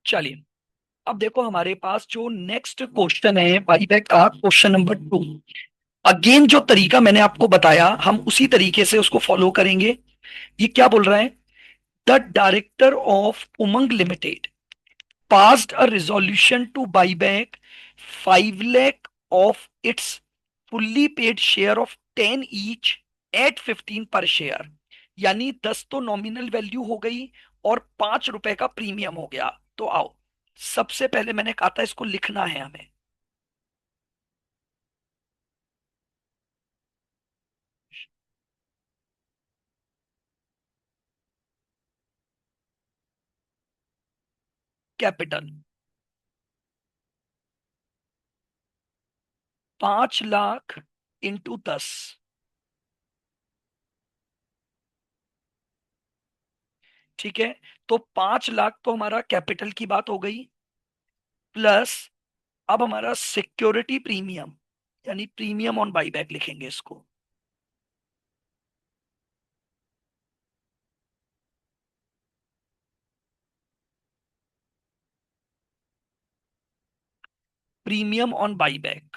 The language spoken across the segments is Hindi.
चलिए, अब देखो हमारे पास जो नेक्स्ट क्वेश्चन है बाईबैक का, क्वेश्चन नंबर 2। अगेन जो तरीका मैंने आपको बताया हम उसी तरीके से उसको फॉलो करेंगे। ये क्या बोल रहा है? The director of Umang limited passed a resolution to buy back 5 lakh of its fully paid share of 10 each at 15 पर शेयर। यानी 10 तो नॉमिनल वैल्यू हो गई और 5 रुपए का प्रीमियम हो गया। तो आओ, सबसे पहले मैंने कहा था इसको लिखना है हमें। Capital 5 lakh into 10। ठीक है, तो 5 लाख तो हमारा कैपिटल की बात हो गई, प्लस अब हमारा सिक्योरिटी प्रीमियम, यानी प्रीमियम ऑन बाईबैक लिखेंगे इसको। Premium on buyback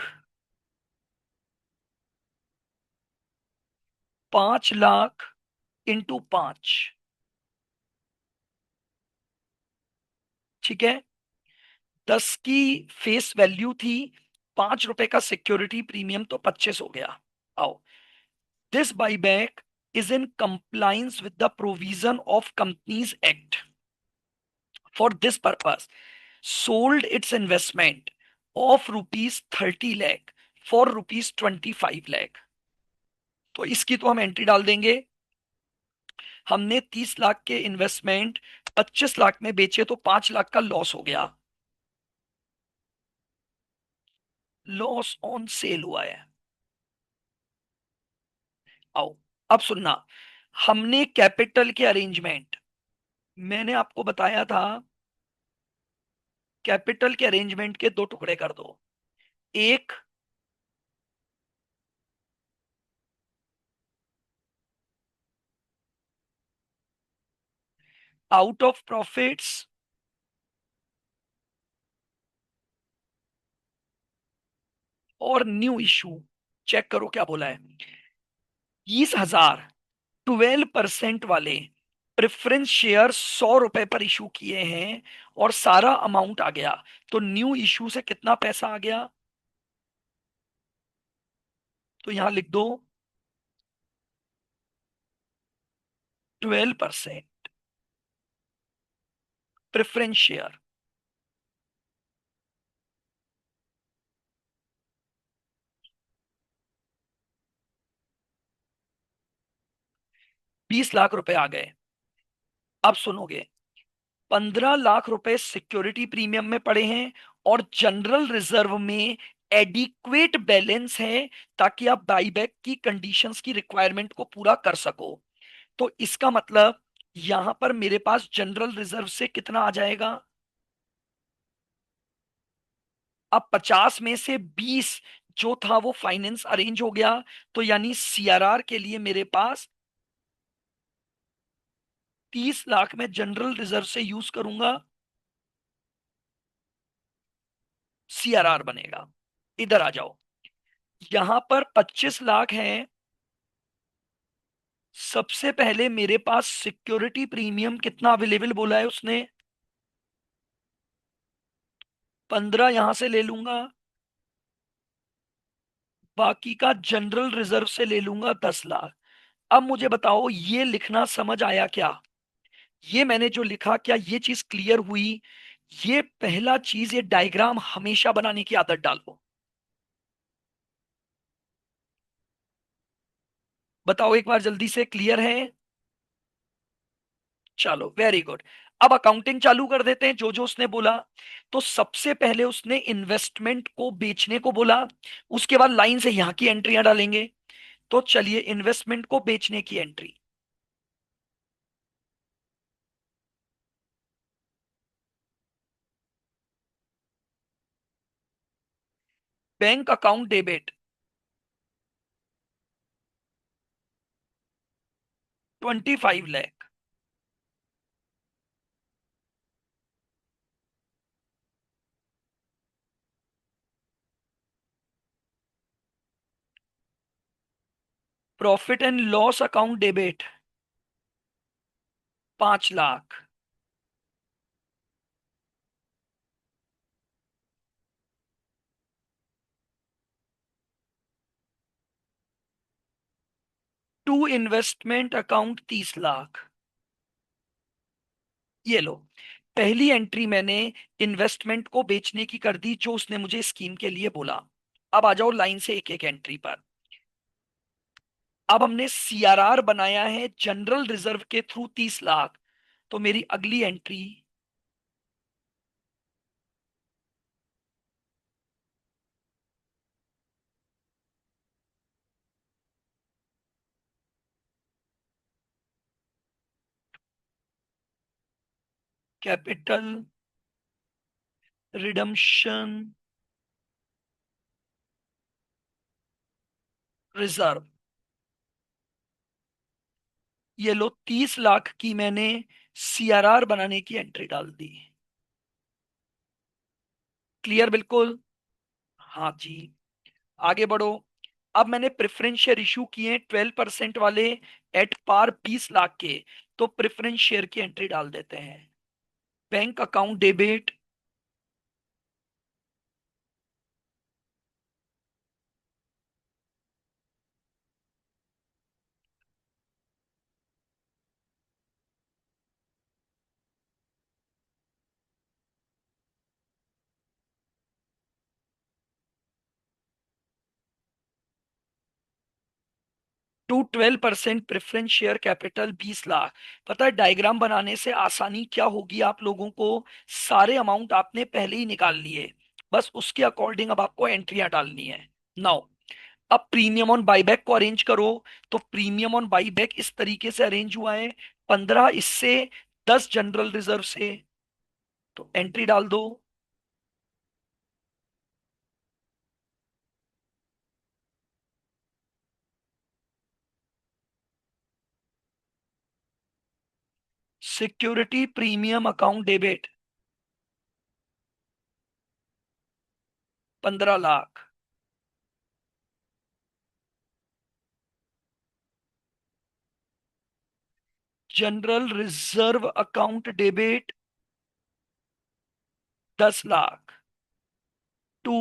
5 lakh into 5। ठीक है, 10 की फेस वैल्यू थी, 5 रुपए का सिक्योरिटी प्रीमियम, तो 25 हो गया। आओ, this buyback is in compliance with the provision of companies act. For this purpose sold it's investment of rupees 30 lakh for rupees 25 lakh. तो इसकी तो हम एंट्री डाल देंगे। हमने 30 लाख के इन्वेस्टमेंट 25 लाख में बेचे तो 5 लाख का लॉस हो गया। लॉस ऑन सेल हुआ है। आओ, अब सुनना, हमने कैपिटल के अरेंजमेंट, मैंने आपको बताया था कैपिटल के अरेंजमेंट के दो टुकड़े कर दो। एक आउट ऑफ प्रॉफिट्स और न्यू इशू। चेक करो क्या बोला है। 20,000 12% वाले प्रेफरेंस शेयर 100 रुपए पर इशू किए हैं और सारा अमाउंट आ गया। तो न्यू इशू से कितना पैसा आ गया? तो यहां लिख दो 12% प्रेफरेंस शेयर। 20 लाख रुपए आ गए। अब सुनोगे, 15 लाख रुपए सिक्योरिटी प्रीमियम में पड़े हैं और जनरल रिजर्व में एडिक्वेट बैलेंस है, ताकि आप बाईबैक की कंडीशंस की रिक्वायरमेंट को पूरा कर सको। तो इसका मतलब यहां पर मेरे पास जनरल रिजर्व से कितना आ जाएगा? अब 50 में से 20 जो था वो फाइनेंस अरेंज हो गया। तो यानी सीआरआर के लिए मेरे पास 30 लाख में जनरल रिजर्व से यूज करूंगा, सीआरआर बनेगा। इधर आ जाओ, यहां पर 25 लाख है। सबसे पहले मेरे पास सिक्योरिटी प्रीमियम कितना अवेलेबल बोला है उसने? 15 यहां से ले लूंगा, बाकी का जनरल रिजर्व से ले लूंगा 10 लाख। अब मुझे बताओ, ये लिखना समझ आया क्या? ये मैंने जो लिखा, क्या ये चीज क्लियर हुई? ये पहला चीज, ये डायग्राम हमेशा बनाने की आदत डालो। बताओ एक बार जल्दी से, क्लियर है? चलो, वेरी गुड। अब अकाउंटिंग चालू कर देते हैं जो जो उसने बोला। तो सबसे पहले उसने इन्वेस्टमेंट को बेचने को बोला, उसके बाद लाइन से यहां की एंट्रियां डालेंगे। तो चलिए, इन्वेस्टमेंट को बेचने की entry. Bank account debit 25 lakh. Profit and loss account debit 5 lakh. To investment account 30 lakh. ये लो, पहली एंट्री मैंने इन्वेस्टमेंट को बेचने की कर दी जो उसने मुझे स्कीम के लिए बोला। अब आ जाओ लाइन से एक एक एंट्री पर। अब हमने सीआरआर बनाया है जनरल रिजर्व के थ्रू 30 लाख। तो मेरी अगली एंट्री कैपिटल रिडम्पशन रिजर्व। ये लो, 30 लाख की मैंने सीआरआर बनाने की एंट्री डाल दी। क्लियर बिल्कुल। हाँ जी। आगे बढ़ो। अब मैंने प्रेफरेंस शेयर इशू किए 12% वाले एट पार 20 लाख के। तो प्रेफरेंस शेयर की एंट्री डाल देते हैं। Bank account debit. To 12% preference share capital 20 lakh. पता है डायग्राम बनाने से आसानी क्या होगी आप लोगों को? सारे अमाउंट आपने पहले ही निकाल लिए, बस उसके अकॉर्डिंग अब आपको एंट्रियां डालनी है। नाउ, अब प्रीमियम ऑन बाईबैक को अरेंज करो। तो प्रीमियम ऑन बाईबैक इस तरीके से अरेंज हुआ है, 15 इससे, 10 जनरल रिजर्व से। तो एंट्री डाल दो। Security premium account debit 15 lakh. General reserve account debit 10 lakh. To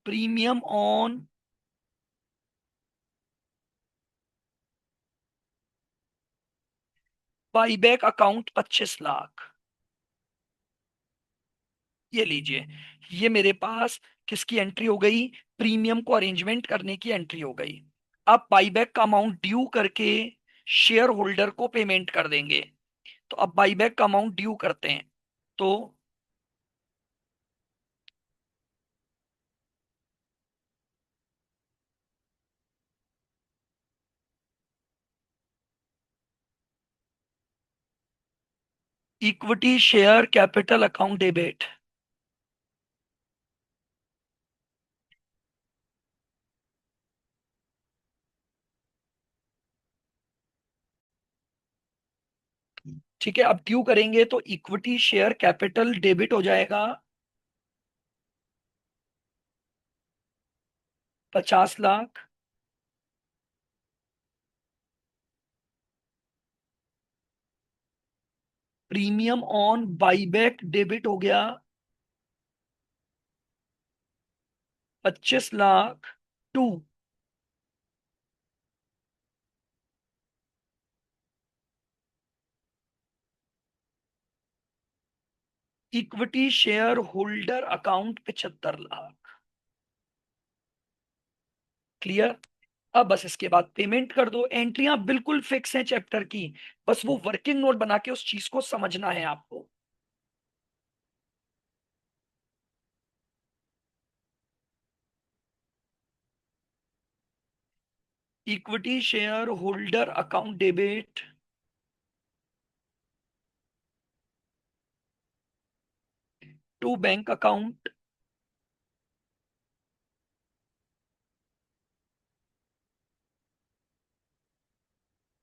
premium on buyback account 25 lakh. ये लीजिए, ये मेरे पास किसकी एंट्री हो गई? प्रीमियम को अरेंजमेंट करने की एंट्री हो गई। अब बाईबैक का अमाउंट ड्यू करके शेयर होल्डर को पेमेंट कर देंगे। तो अब बाईबैक का अमाउंट ड्यू करते हैं। तो equity share capital account debit. ठीक है, अब ड्यू करेंगे तो इक्विटी शेयर कैपिटल डेबिट हो जाएगा 50 lakh. Premium on buyback debit हो गया 25 lakh. To equity share holder account 75 lakh. Clear. अब बस इसके बाद पेमेंट कर दो। एंट्रियां बिल्कुल फिक्स हैं चैप्टर की, बस वो वर्किंग नोट बना के उस चीज को समझना है आपको। Equity share holder account debit to bank account.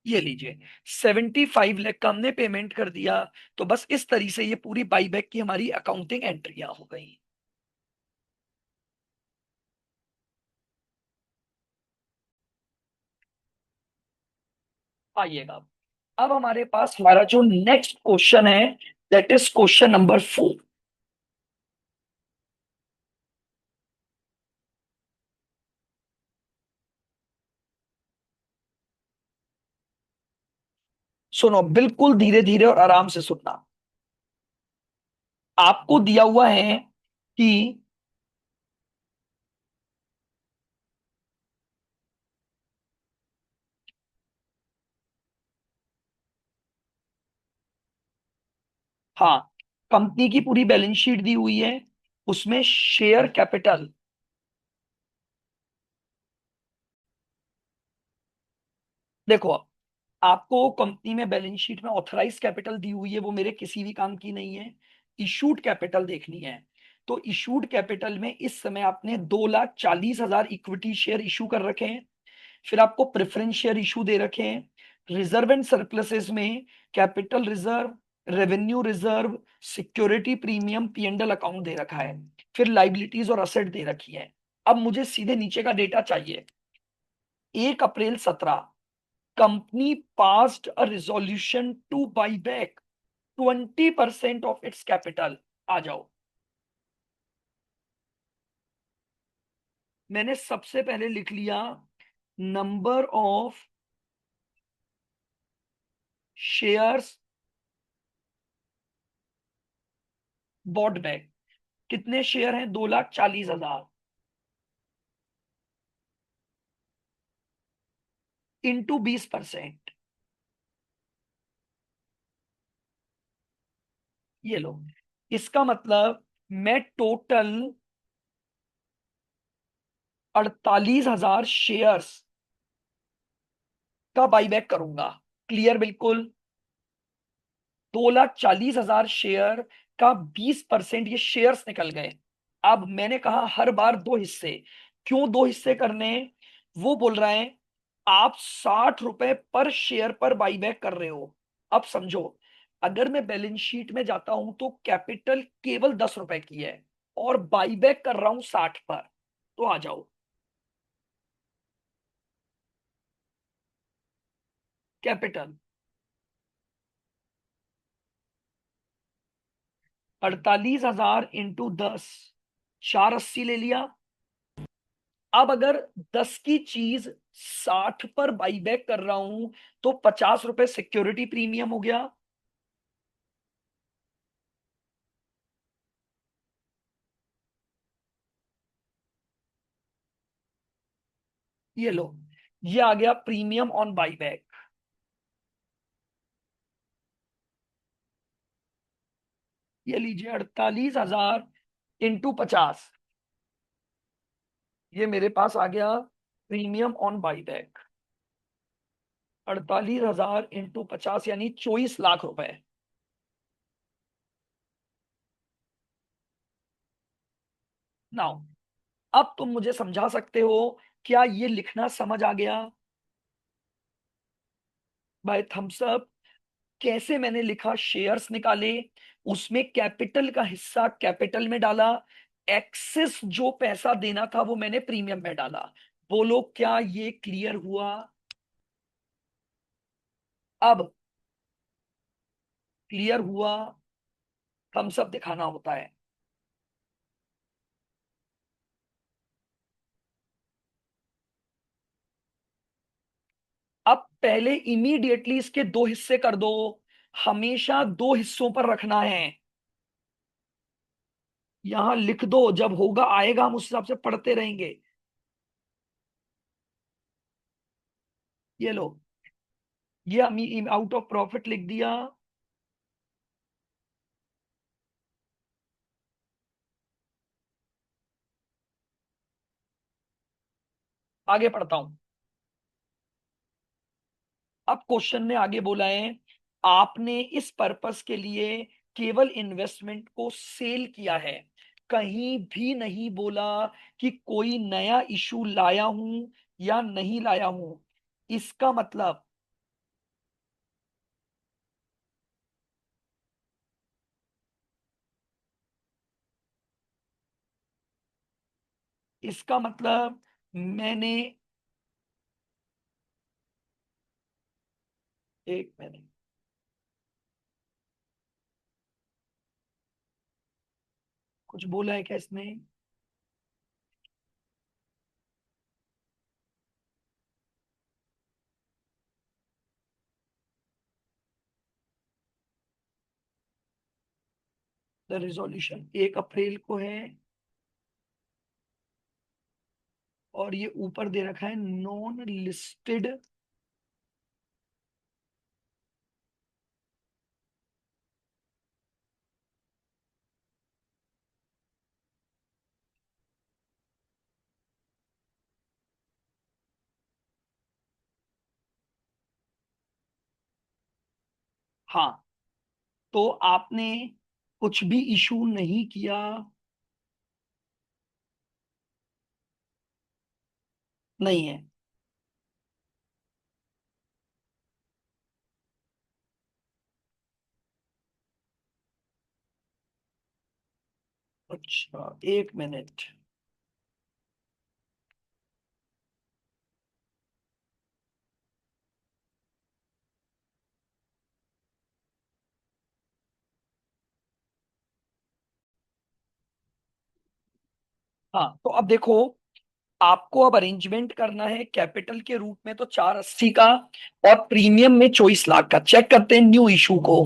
ये लीजिए, 75 लाख का हमने पेमेंट कर दिया। तो बस इस तरीके से ये पूरी बाईबैक की हमारी अकाउंटिंग एंट्रियां हो गई। आइएगा। अब हमारे पास हमारा जो नेक्स्ट क्वेश्चन है, दैट इज क्वेश्चन नंबर 4। सुनो, बिल्कुल धीरे धीरे और आराम से सुनना। आपको दिया हुआ है कि हाँ, कंपनी की पूरी बैलेंस शीट दी हुई है, उसमें शेयर कैपिटल, देखो आपको कंपनी में बैलेंस शीट में ऑथराइज कैपिटल दी हुई है, वो मेरे किसी भी काम की नहीं है। इशूड कैपिटल देखनी है। तो इशूड कैपिटल में इस समय आपने 2,40,000 इक्विटी शेयर इशू कर रखे हैं। फिर आपको प्रेफरेंस शेयर इशू दे रखे हैं। रिजर्व एंड सरप्लसेस में capital reserve, revenue reserve, security premium, P and L account दे रखा है। फिर लाइबिलिटीज और असेट दे रखी है। अब मुझे सीधे नीचे का डेटा चाहिए। 1 अप्रैल 2017, company passed a resolution to buy back 20% of its capital. आ जाओ। मैंने सबसे पहले लिख लिया number of shares bought back. कितने शेयर हैं? 2,40,000 इंटू 20%। ये लो, इसका मतलब मैं टोटल 48,000 शेयर्स का बाईबैक करूंगा। क्लियर? बिल्कुल। 2,40,000 शेयर का 20% ये शेयर्स निकल गए। अब मैंने कहा हर बार 2 हिस्से। क्यों 2 हिस्से करने? वो बोल रहा है आप 60 रुपए पर शेयर पर बाईबैक कर रहे हो। अब समझो, अगर मैं बैलेंस शीट में जाता हूं तो कैपिटल केवल 10 रुपए की है, और बाईबैक कर रहा हूं 60 पर। तो आ जाओ। कैपिटल 48,000 इंटू 10, 480 ले लिया। अब अगर 10 की चीज 60 पर बाईबैक कर रहा हूं तो 50 रुपए सिक्योरिटी प्रीमियम हो गया। ये लो, ये आ गया प्रीमियम ऑन बाईबैक। ये लीजिए 48,000 इंटू 50, ये मेरे पास आ गया प्रीमियम ऑन बाईबैक। 48,000 इंटू 50 यानी 24 लाख रुपए। नाउ, अब तुम मुझे समझा सकते हो, क्या ये लिखना समझ आ गया? भाई थम्स अप। कैसे मैंने लिखा? शेयर्स निकाले, उसमें कैपिटल का हिस्सा कैपिटल में डाला, एक्सेस जो पैसा देना था वो मैंने प्रीमियम में डाला। बोलो क्या ये क्लियर हुआ? अब क्लियर हुआ? थम्स अप दिखाना होता है। अब पहले इमीडिएटली इसके 2 हिस्से कर दो। हमेशा 2 हिस्सों पर रखना है। यहां लिख दो, जब होगा आएगा हम उस हिसाब से पढ़ते रहेंगे। ये लो, ये आउट ऑफ प्रॉफिट लिख दिया। आगे पढ़ता हूं। अब क्वेश्चन ने आगे बोला है, आपने इस पर्पस के लिए केवल इन्वेस्टमेंट को सेल किया है। कहीं भी नहीं बोला कि कोई नया इशू लाया हूं या नहीं लाया हूं। इसका मतलब, इसका मतलब मैंने एक मिनट। कुछ बोला है क्या इसने? द रिजोल्यूशन 1 अप्रैल को है, और ये ऊपर दे रखा है नॉन लिस्टेड। हाँ, तो आपने कुछ भी इशू नहीं किया? नहीं है। अच्छा, एक मिनट। हाँ, तो अब देखो, आपको अब अरेंजमेंट करना है कैपिटल के रूप में तो 480 का, और प्रीमियम में 24 लाख का। चेक करते हैं न्यू इशू को।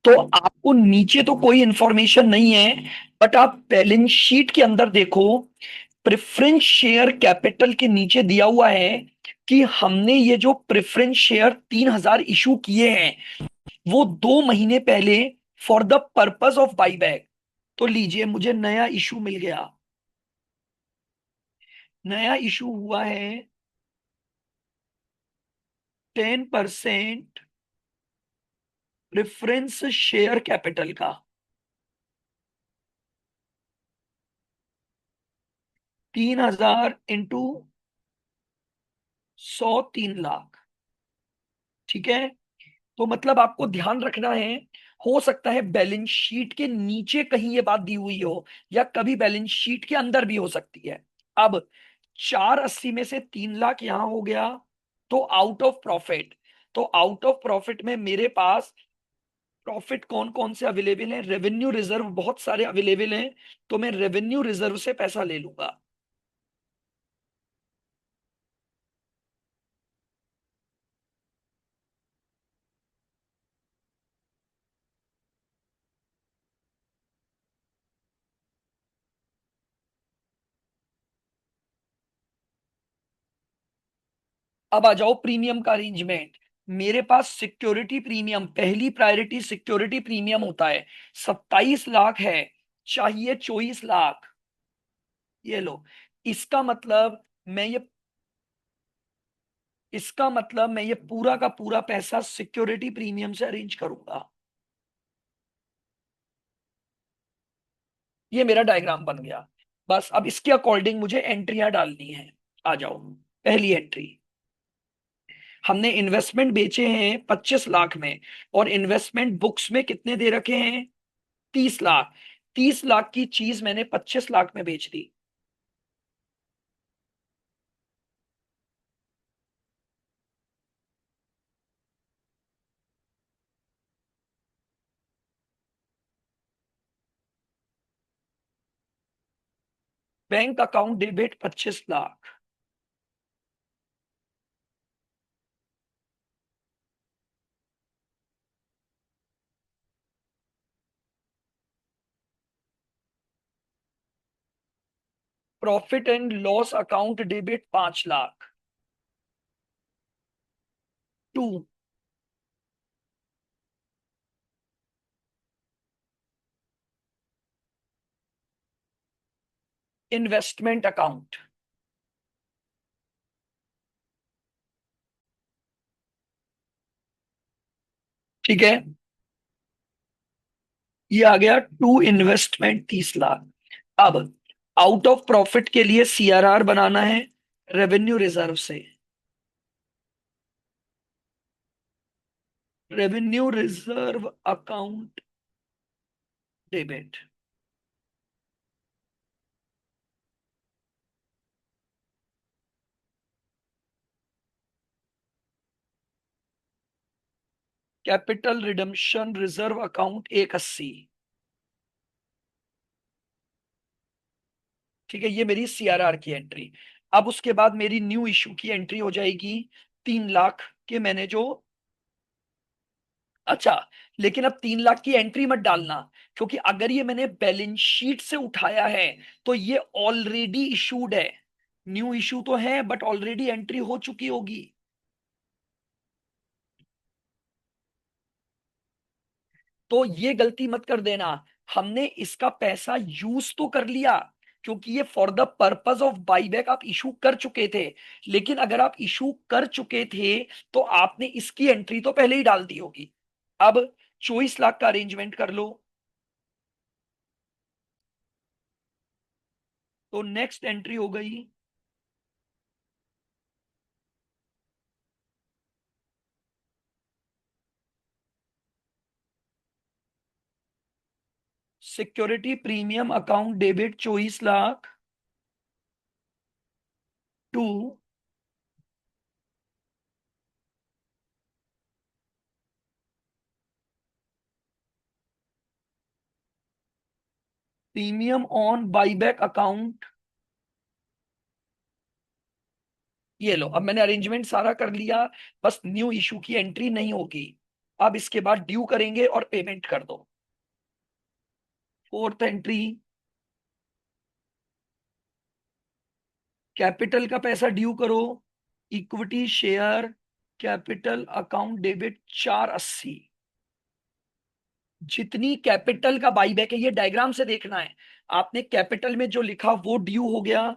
तो आपको नीचे तो कोई इंफॉर्मेशन नहीं है, बट आप बैलेंस शीट के अंदर देखो, प्रेफरेंस शेयर कैपिटल के नीचे दिया हुआ है कि हमने ये जो प्रेफरेंस शेयर 3,000 इशू किए हैं, वो 2 महीने पहले, for the purpose of buyback. तो लीजिए, मुझे नया इशू मिल गया। नया इशू हुआ है 10% प्रेफरेंस शेयर कैपिटल का। 3,000 इंटू 100, 3 लाख। ठीक है। तो मतलब आपको ध्यान रखना है, हो सकता है बैलेंस शीट के नीचे कहीं ये बात दी हुई हो, या कभी बैलेंस शीट के अंदर भी हो सकती है। अब 480 में से 3 लाख यहां हो गया, तो आउट ऑफ प्रॉफिट। तो आउट ऑफ प्रॉफिट में मेरे पास प्रॉफिट कौन कौन से अवेलेबल है? रेवेन्यू रिजर्व बहुत सारे अवेलेबल हैं, तो मैं रेवेन्यू रिजर्व से पैसा ले लूंगा। अब आ जाओ प्रीमियम का अरेंजमेंट। मेरे पास सिक्योरिटी प्रीमियम, पहली प्रायोरिटी सिक्योरिटी प्रीमियम होता है, 27 लाख है। चाहिए 24 लाख। ये लो। इसका मतलब मैं ये इसका मतलब मैं ये पूरा का पूरा पैसा सिक्योरिटी प्रीमियम से अरेंज करूंगा। ये मेरा डायग्राम बन गया। बस अब इसके अकॉर्डिंग मुझे एंट्रियां डालनी है। आ जाओ। पहली एंट्री, हमने इन्वेस्टमेंट बेचे हैं 25 लाख में, और इन्वेस्टमेंट बुक्स में कितने दे रखे हैं? 30 लाख। 30 लाख की चीज मैंने 25 लाख में बेच दी। Bank account debit 25 lakh. Profit and loss account debit 5 lakh. To, investment account. ठीक है, ये आ गया टू इन्वेस्टमेंट 30 लाख। अब आउट ऑफ प्रॉफिट के लिए सीआरआर बनाना है, रेवेन्यू रिजर्व से। Revenue reserve account debit. Capital redemption reserve account 180। ठीक है, ये मेरी सीआरआर की एंट्री। अब उसके बाद मेरी न्यू इशू की एंट्री हो जाएगी 3 लाख के मैंने जो। अच्छा, लेकिन अब 3 लाख की एंट्री मत डालना, क्योंकि अगर ये मैंने बैलेंस शीट से उठाया है तो ये ऑलरेडी इशूड है। न्यू इशू तो है बट ऑलरेडी एंट्री हो चुकी होगी। तो ये गलती मत कर देना। हमने इसका पैसा यूज तो कर लिया, क्योंकि ये for the purpose of buyback आप इशू कर चुके थे। लेकिन अगर आप इशू कर चुके थे तो आपने इसकी एंट्री तो पहले ही डाल दी होगी। अब 24 लाख का अरेंजमेंट कर लो। तो नेक्स्ट एंट्री हो गई security premium account debit 24 lakh to premium on buyback account. ये लो, अब मैंने अरेंजमेंट सारा कर लिया। बस न्यू इशू की एंट्री नहीं होगी। अब इसके बाद ड्यू करेंगे और पेमेंट कर दो। फोर्थ एंट्री, कैपिटल का पैसा ड्यू करो। Equity share capital account debit 480। जितनी कैपिटल का बाईबैक है ये डायग्राम से देखना है। आपने कैपिटल में जो लिखा वो ड्यू हो गया।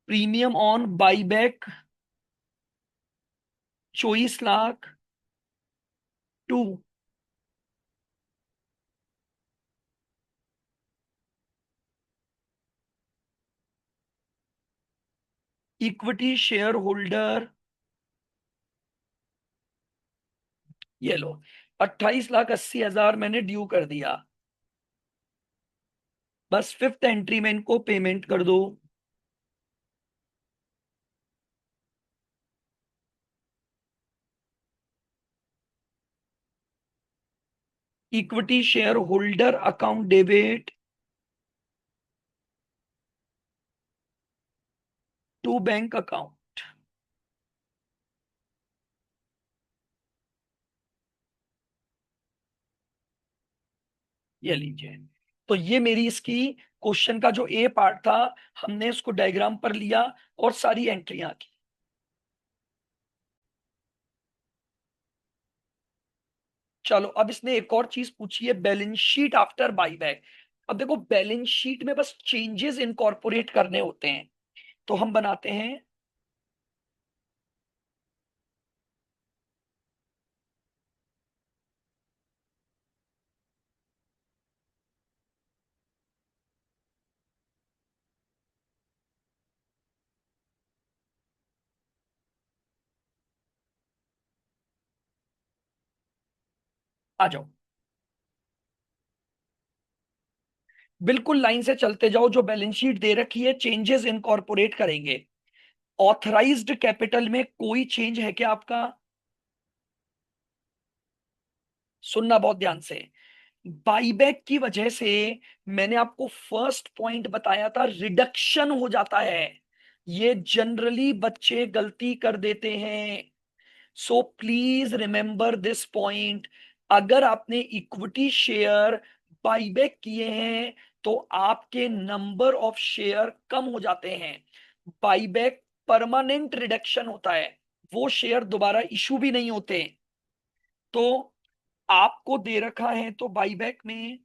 Premium on buyback 24 lakh to equity share holder. ये लो, 28,80,000 मैंने ड्यू कर दिया। बस फिफ्थ एंट्री में इनको पेमेंट कर दो। Equity share holder account debit to bank account. ये लीजिए। तो ये मेरी इसकी क्वेश्चन का जो ए पार्ट था, हमने उसको डायग्राम पर लिया और सारी एंट्रियां की। चलो, अब इसने एक और चीज पूछी है, बैलेंस शीट आफ्टर बाईबैक। अब देखो, बैलेंस शीट में बस चेंजेस इनकॉर्पोरेट करने होते हैं। तो हम बनाते हैं। आ जाओ, बिल्कुल लाइन से चलते जाओ। जो बैलेंस शीट दे रखी है चेंजेस इनकॉर्पोरेट करेंगे। ऑथराइज्ड कैपिटल में कोई चेंज है क्या आपका? सुनना बहुत ध्यान से। बाईबैक की वजह से मैंने आपको फर्स्ट पॉइंट बताया था, रिडक्शन हो जाता है। ये जनरली बच्चे गलती कर देते हैं। So please remember this point. अगर आपने इक्विटी शेयर बाईबैक किए हैं तो आपके नंबर ऑफ शेयर कम हो जाते हैं। बाईबैक परमानेंट रिडक्शन होता है, वो शेयर दोबारा इशू भी नहीं होते। तो आपको दे रखा है तो बाईबैक में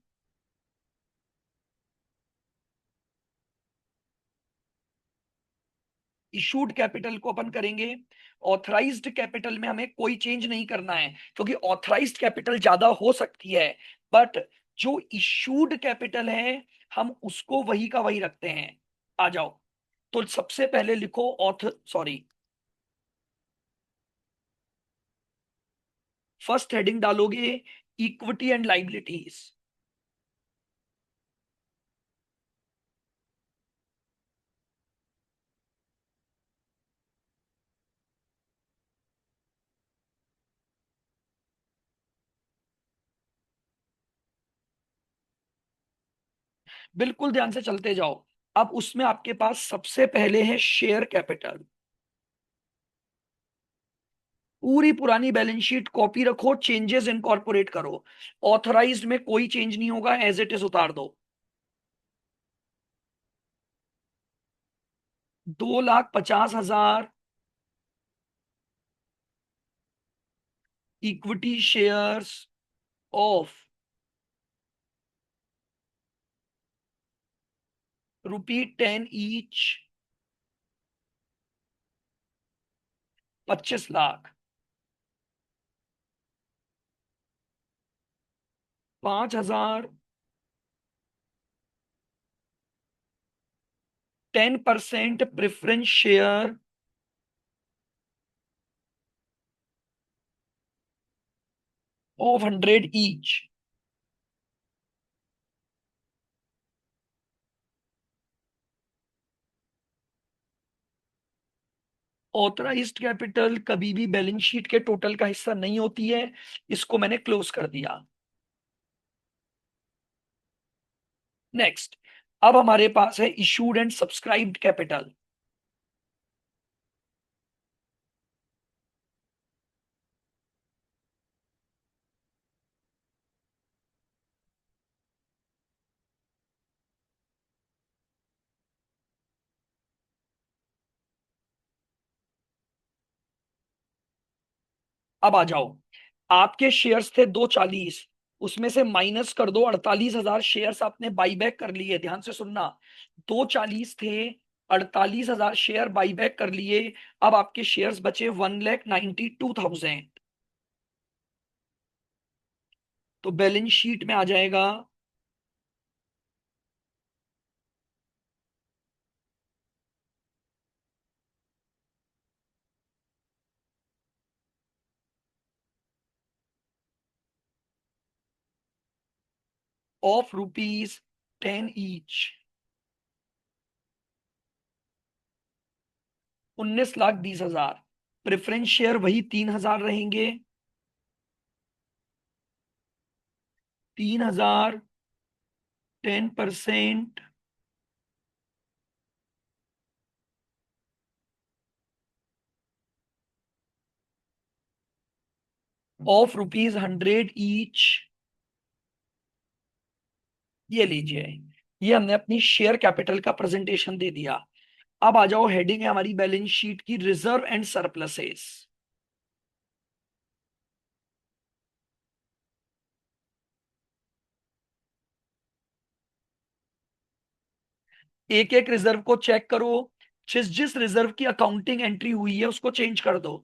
इशूड कैपिटल को अपन करेंगे। ऑथराइज्ड कैपिटल में हमें कोई चेंज नहीं करना है, क्योंकि ऑथराइज्ड कैपिटल ज्यादा हो सकती है। बट जो इशूड कैपिटल है हम उसको वही का वही रखते हैं। आ जाओ। तो सबसे पहले लिखो ऑथ सॉरी, फर्स्ट हेडिंग डालोगे इक्विटी एंड लाइबिलिटीज। बिल्कुल ध्यान से चलते जाओ। अब उसमें आपके पास सबसे पहले है शेयर कैपिटल। पूरी पुरानी बैलेंस शीट कॉपी रखो, चेंजेस इनकॉर्पोरेट करो। ऑथराइज्ड में कोई चेंज नहीं होगा, एज इट इज उतार दो। 2,50,000 equity shares of ₹10 each, 25 lakh. 5,000, 10% preference share of 100 each. Authorised capital कभी भी बैलेंस शीट के टोटल का हिस्सा नहीं होती है। इसको मैंने क्लोज कर दिया। नेक्स्ट, अब हमारे पास है इशूड एंड सब्सक्राइब्ड कैपिटल। अब आ जाओ, आपके शेयर्स थे 240, उसमें से माइनस कर दो 48,000 शेयर्स आपने बाईबैक कर लिए। ध्यान से सुनना, 240 थे, 48,000 शेयर बाईबैक कर लिए। अब आपके शेयर्स बचे 1,92,000। तो बैलेंस शीट में आ जाएगा ऑफ ₹10 ईच, 19,20,000। प्रेफरेंस शेयर वही 3,000 रहेंगे। 3,000, 10% ऑफ ₹100 ईच। ये लीजिए, ये हमने अपनी शेयर कैपिटल का प्रेजेंटेशन दे दिया। अब आ जाओ, हेडिंग है हमारी बैलेंस शीट की रिजर्व एंड सरप्लसेस। एक एक रिजर्व को चेक करो। जिस जिस रिजर्व की अकाउंटिंग एंट्री हुई है उसको चेंज कर दो।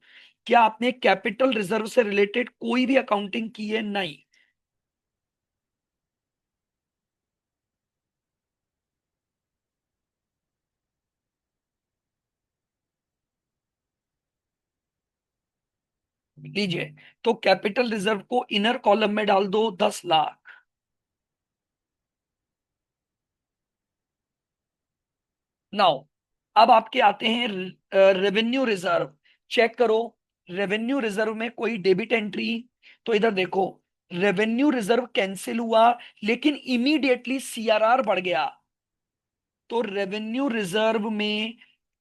क्या आपने कैपिटल रिजर्व से रिलेटेड कोई भी अकाउंटिंग की है? नहीं। लीजिए, तो कैपिटल रिजर्व को इनर कॉलम में डाल दो, 10 लाख। नाउ, अब आपके आते हैं रेवेन्यू रिजर्व। चेक करो, रेवेन्यू रिजर्व में कोई डेबिट एंट्री? तो इधर देखो, रेवेन्यू रिजर्व कैंसिल हुआ, लेकिन इमीडिएटली सीआरआर बढ़ गया। तो रेवेन्यू रिजर्व में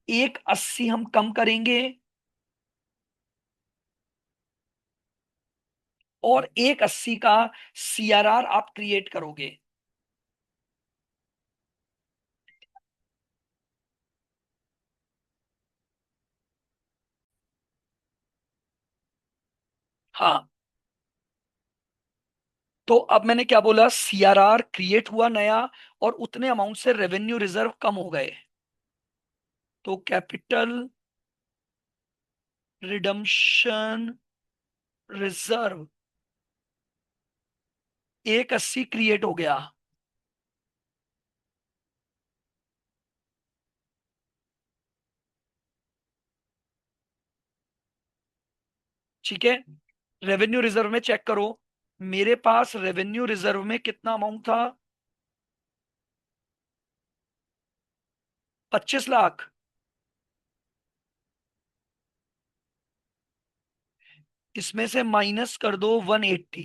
180 हम कम करेंगे, और 180 का सीआरआर आप क्रिएट करोगे। हाँ, तो अब मैंने क्या बोला, सीआरआर क्रिएट हुआ नया, और उतने अमाउंट से रेवेन्यू रिजर्व कम हो गए। तो कैपिटल रिडम्पशन रिजर्व 180 क्रिएट हो गया। ठीक है, रेवेन्यू रिजर्व में चेक करो, मेरे पास रेवेन्यू रिजर्व में कितना अमाउंट था? 25 लाख। इसमें से माइनस कर दो 180।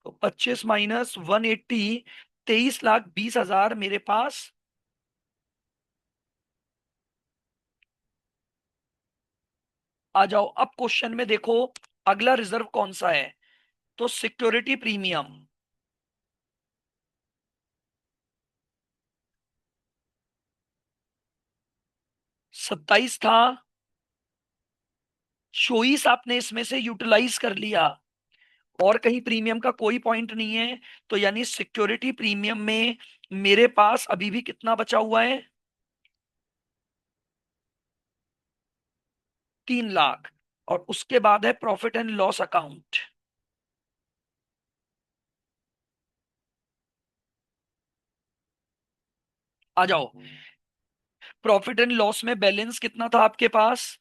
तो 25 माइनस 180, 23,20,000 मेरे पास। आ जाओ अब क्वेश्चन में देखो, अगला रिजर्व कौन सा है। तो सिक्योरिटी प्रीमियम 27 था। चॉइस आपने इसमें से यूटिलाइज कर लिया, और कहीं प्रीमियम का कोई पॉइंट नहीं है। तो यानी सिक्योरिटी प्रीमियम में मेरे पास अभी भी कितना बचा हुआ है? 3 लाख। और उसके बाद है प्रॉफिट एंड लॉस अकाउंट। आ जाओ, प्रॉफिट एंड लॉस में बैलेंस कितना था आपके पास?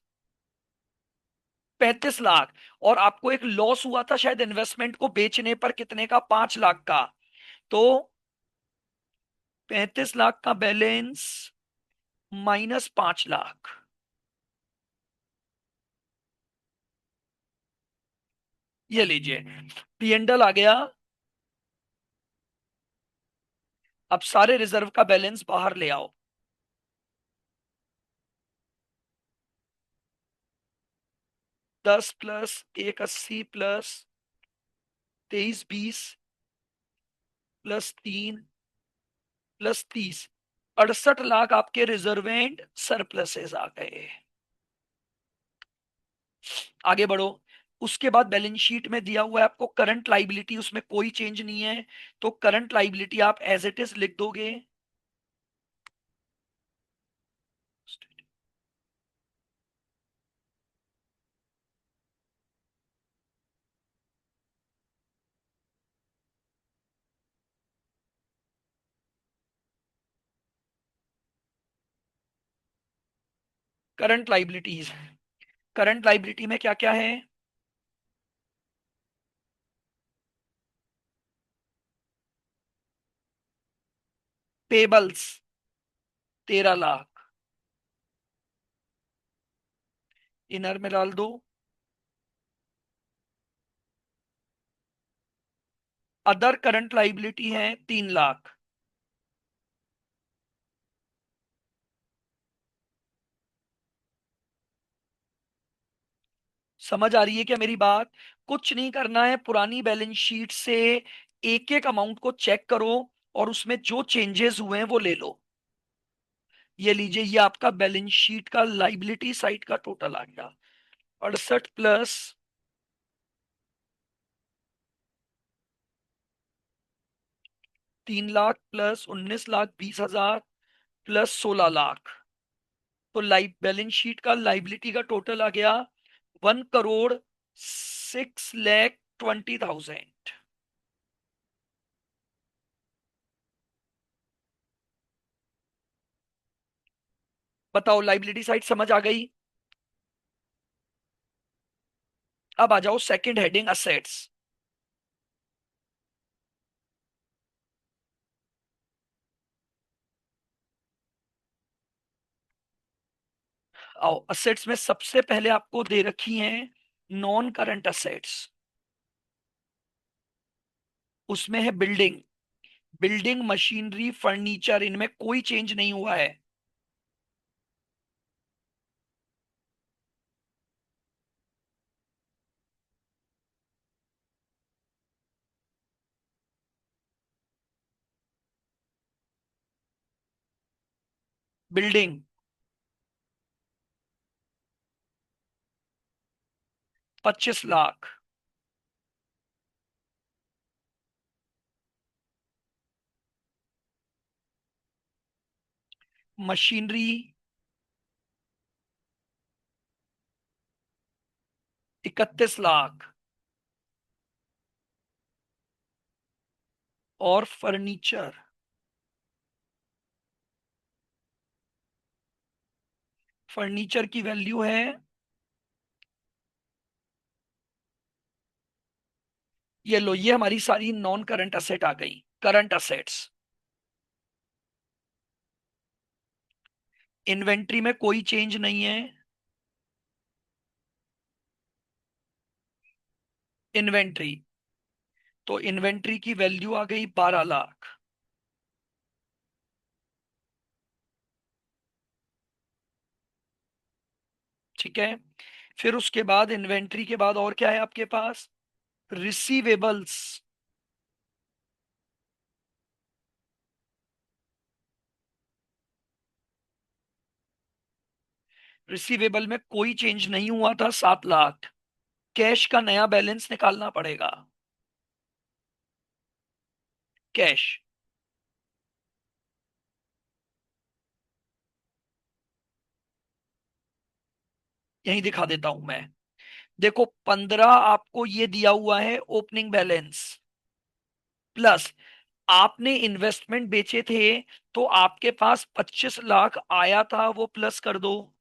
35 लाख। और आपको एक लॉस हुआ था शायद इन्वेस्टमेंट को बेचने पर, कितने का? 5 लाख का। तो 35 लाख का बैलेंस माइनस 5 लाख। ये लीजिए, पीएनडल आ गया। अब सारे रिजर्व का बैलेंस बाहर ले आओ। 10 plus 180 plus 2320 plus 3 plus 30, 68 lakh आपके रिजर्वेंट सरप्लसेस आ गए। आगे बढ़ो। उसके बाद बैलेंस शीट में दिया हुआ है आपको करंट लाइबिलिटी, उसमें कोई चेंज नहीं है। तो करंट लाइबिलिटी आप एज इट इज लिख दोगे। करंट लाइबिलिटीज, करंट लाइबिलिटी में क्या क्या है? पेबल्स 13 लाख, इनर में डाल दो। अदर करंट लाइबिलिटी है 3 लाख। समझ आ रही है क्या मेरी बात? कुछ नहीं करना है, पुरानी बैलेंस शीट से एक एक अमाउंट को चेक करो, और उसमें जो चेंजेस हुए हैं वो ले लो। ये लीजिए, ये आपका बैलेंस शीट का लाइबिलिटी साइड का टोटल आ गया। 68 plus 3 lakh plus 19,20,000 plus 16 lakh. तो लाइव बैलेंस शीट का लाइबिलिटी का टोटल आ गया 1,06,20,000। बताओ, लाइबिलिटी साइड समझ आ गई? अब आ जाओ सेकंड हेडिंग, असेट्स। आओ, असेट्स में सबसे पहले आपको दे रखी हैं नॉन करंट असेट्स। उसमें है बिल्डिंग, बिल्डिंग मशीनरी फर्नीचर, इनमें कोई चेंज नहीं हुआ है। बिल्डिंग 25 लाख। मशीनरी 31 लाख। और फर्नीचर, फर्नीचर की वैल्यू है, ये लो, ये हमारी सारी नॉन करंट असेट आ गई। करंट असेट्स, इन्वेंट्री में कोई चेंज नहीं है। इन्वेंट्री तो इन्वेंट्री की वैल्यू आ गई 12 लाख। ठीक है। फिर उसके बाद इन्वेंट्री के बाद और क्या है आपके पास? रिसीवेबल्स। रिसीवेबल में कोई चेंज नहीं हुआ था, 7 लाख। कैश का नया बैलेंस निकालना पड़ेगा। कैश। यही दिखा देता हूं मैं। देखो 15 आपको ये दिया हुआ है ओपनिंग बैलेंस, प्लस आपने इन्वेस्टमेंट बेचे थे तो आपके पास 25 लाख आया था, वो प्लस कर दो।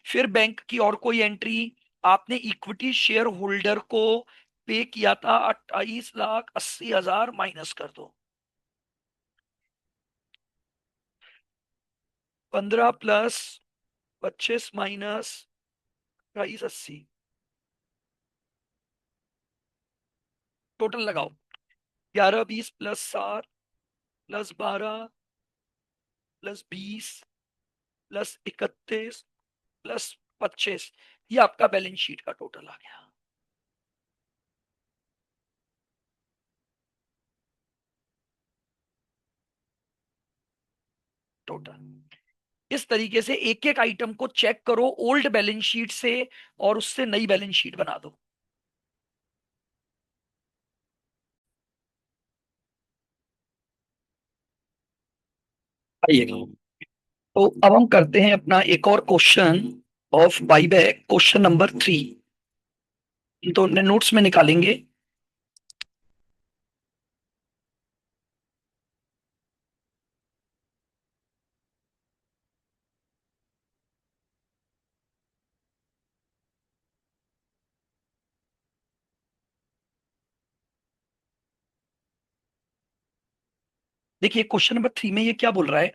फिर बैंक की और कोई एंट्री, आपने इक्विटी शेयर होल्डर को पे किया था 28,80,000, माइनस कर दो। 15 प्लस 25 माइनस 28,80, टोटल लगाओ। 11 20 plus 7 plus 12 plus 20 plus 31 plus 25, ये आपका बैलेंस शीट का टोटल आ गया। टोटल। इस तरीके से एक एक आइटम को चेक करो ओल्ड बैलेंस शीट से, और उससे नई बैलेंस शीट बना दो। आइएगा। तो अब हम करते हैं अपना एक और question of buyback, question number 3। तो नोट्स में निकालेंगे। देखिए क्वेश्चन नंबर 3 में ये क्या बोल रहा है?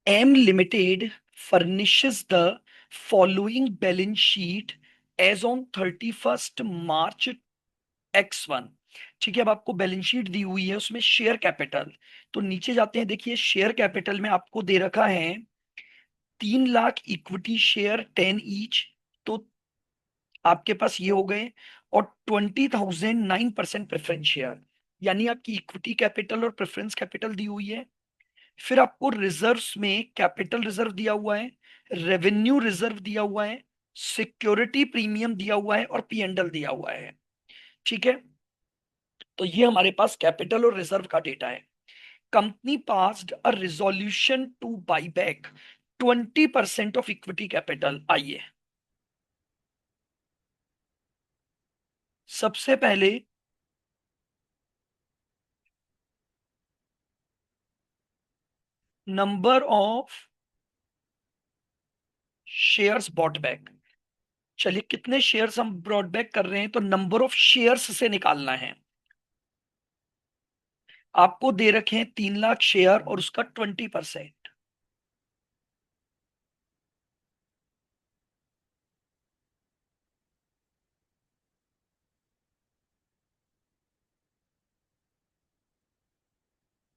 M limited furnishes the following balance sheet as on 31 March X1। ठीक है, अब आपको बैलेंस शीट दी हुई है, उसमें शेयर कैपिटल। तो नीचे जाते हैं, देखिए शेयर कैपिटल में आपको दे रखा है 3 लाख इक्विटी शेयर 10 ईच। तो आपके पास ये हो गए। और 20,000 9% प्रेफरेंस शेयर, यानी आपकी इक्विटी कैपिटल और प्रेफरेंस कैपिटल दी हुई है। फिर आपको रिजर्व्स में कैपिटल रिजर्व दिया हुआ है, रेवेन्यू रिजर्व दिया हुआ है, सिक्योरिटी प्रीमियम दिया हुआ है, और पीएनडल दिया हुआ है। ठीक है। तो ये हमारे पास कैपिटल और रिजर्व का डेटा है। Company passed a resolution to buy back 20% of equity capital. आइए सबसे पहले number of shares bought back. चलिए कितने शेयर्स हम ब्रॉड बैक कर रहे हैं, तो नंबर ऑफ शेयर्स से निकालना है। आपको दे रखे हैं 3 लाख शेयर और उसका 20%।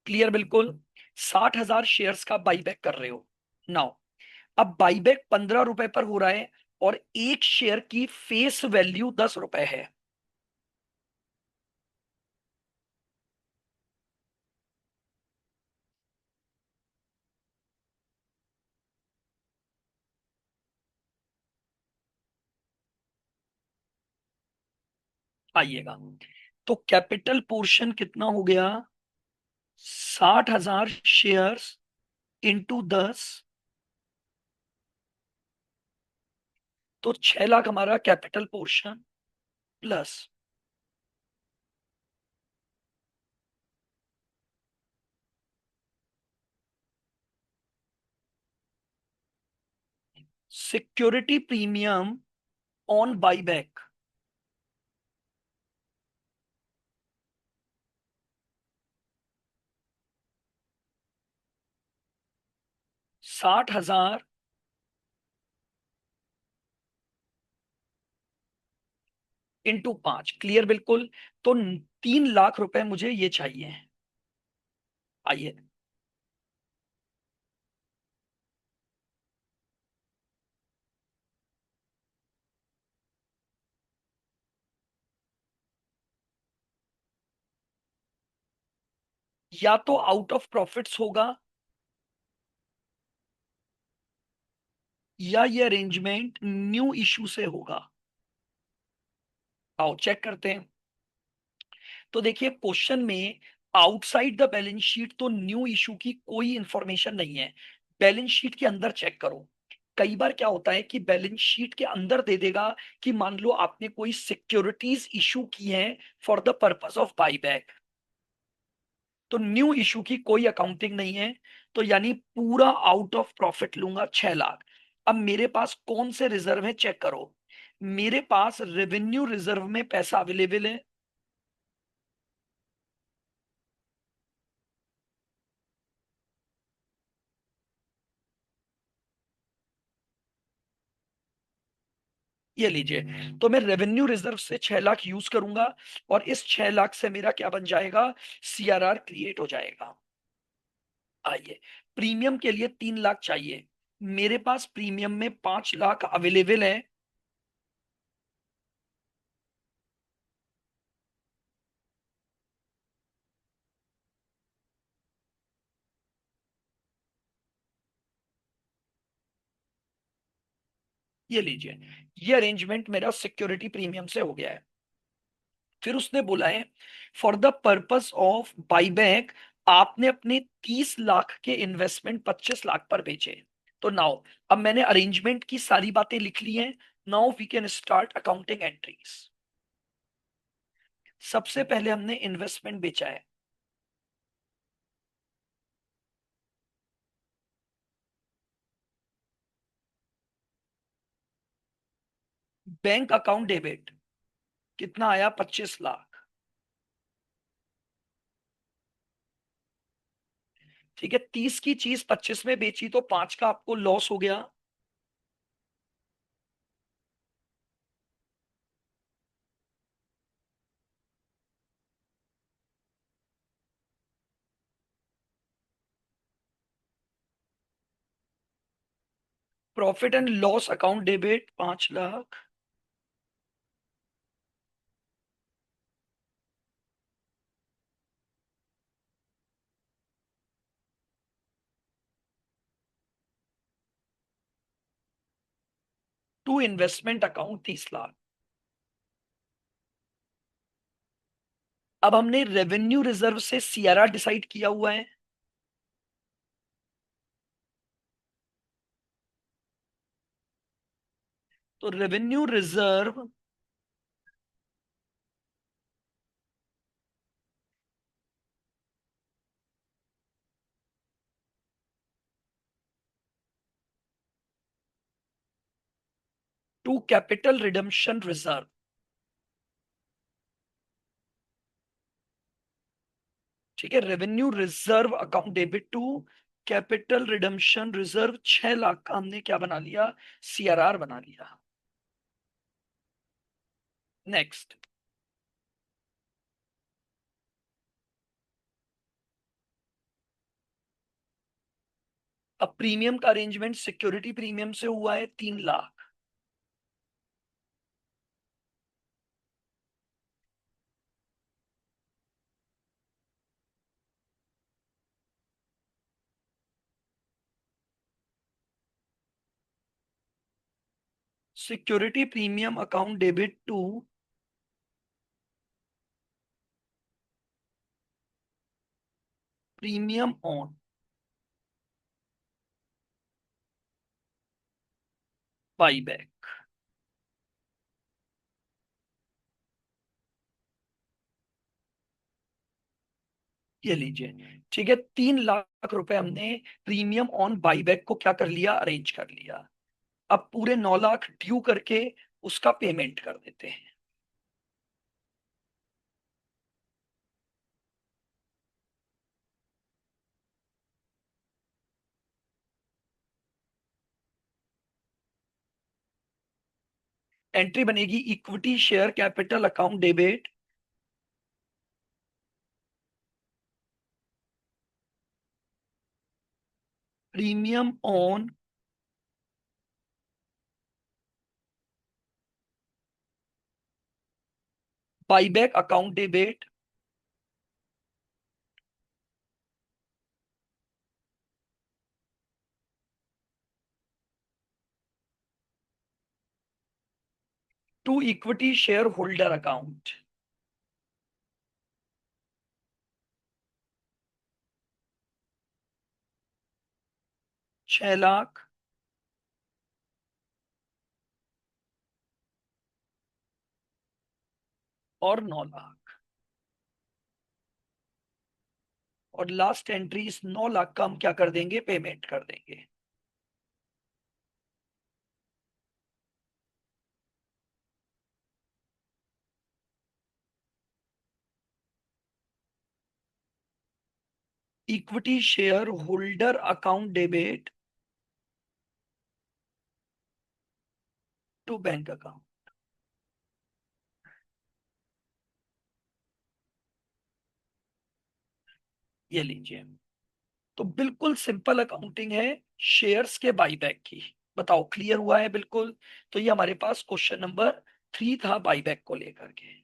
क्लियर बिल्कुल। 60,000 शेयर्स का बाईबैक कर रहे हो नाउ। अब बाईबैक 15 रुपए पर हो रहा है, और एक शेयर की फेस वैल्यू 10 रुपए है। आइएगा। तो कैपिटल पोर्शन कितना हो गया? 60,000 शेयर्स इंटू 10, तो 6 लाख हमारा capital portion, plus security premium on buyback. 60,000 into 5, clear बिल्कुल। तो 3 लाख रुपए मुझे ये चाहिए। आइए। या तो आउट ऑफ प्रॉफिट्स होगा, या ये अरेंजमेंट न्यू इशू से होगा। आओ चेक करते हैं। तो देखिए क्वेश्चन में आउटसाइड द बैलेंस शीट तो न्यू इशू की कोई इंफॉर्मेशन नहीं है। बैलेंस शीट के अंदर चेक करो। कई बार क्या होता है कि बैलेंस शीट के अंदर दे देगा कि मान लो आपने कोई सिक्योरिटीज इशू की है for the purpose of buyback. तो न्यू इशू की कोई अकाउंटिंग नहीं है। तो यानी पूरा आउट ऑफ प्रॉफिट लूंगा 6 लाख। अब मेरे पास कौन से रिजर्व है चेक करो। मेरे पास रेवेन्यू रिजर्व में पैसा अवेलेबल है। ये लीजिए। तो मैं रेवेन्यू रिजर्व से 6 लाख यूज करूंगा, और इस 6 लाख से मेरा क्या बन जाएगा, सीआरआर क्रिएट हो जाएगा। आइए। प्रीमियम के लिए 3 लाख चाहिए। मेरे पास प्रीमियम में 5 लाख अवेलेबल है। ये लीजिए। ये अरेंजमेंट मेरा सिक्योरिटी प्रीमियम से हो गया है। फिर उसने बोला है for the purpose of buyback आपने अपने 30 लाख के इन्वेस्टमेंट 25 लाख पर बेचे। तो नाउ अब मैंने अरेंजमेंट की सारी बातें लिख ली हैं। Now we can start accounting entries. सबसे पहले हमने इन्वेस्टमेंट बेचा है। बैंक अकाउंट डेबिट कितना आया, 25 लाख। ठीक है, 30 की चीज 25 में बेची तो 5 का आपको लॉस हो गया। Profit and loss account debit 5 lakh. To investment account 30 lakh. अब हमने रेवेन्यू रिजर्व से सीआरआर डिसाइड किया हुआ है। तो revenue reserve to capital redemption reserve. ठीक है, revenue reserve account debit to capital redemption reserve 6 lakh का हमने क्या बना लिया, सीआरआर बना लिया। नेक्स्ट। अब प्रीमियम का अरेंजमेंट सिक्योरिटी प्रीमियम से हुआ है 3 lakh. Security premium account debit to premium on buyback. ये लीजिए। ठीक है, 3 लाख रुपए हमने प्रीमियम ऑन बाईबैक को क्या कर लिया, अरेंज कर लिया। अब पूरे 9 लाख ड्यू करके उसका पेमेंट कर देते हैं। एंट्री बनेगी equity share capital account debit premium on buyback account debit to equity share holder account. 6 lakh और 9 लाख। और लास्ट एंट्री इस 9 लाख का हम क्या कर देंगे, पेमेंट कर देंगे। Equity share holder account debit to bank account. ये लीजिए। तो बिल्कुल सिंपल अकाउंटिंग है शेयर्स के बाईबैक की। बताओ क्लियर हुआ है बिल्कुल। तो ये हमारे पास क्वेश्चन नंबर 3 था बाईबैक को लेकर के।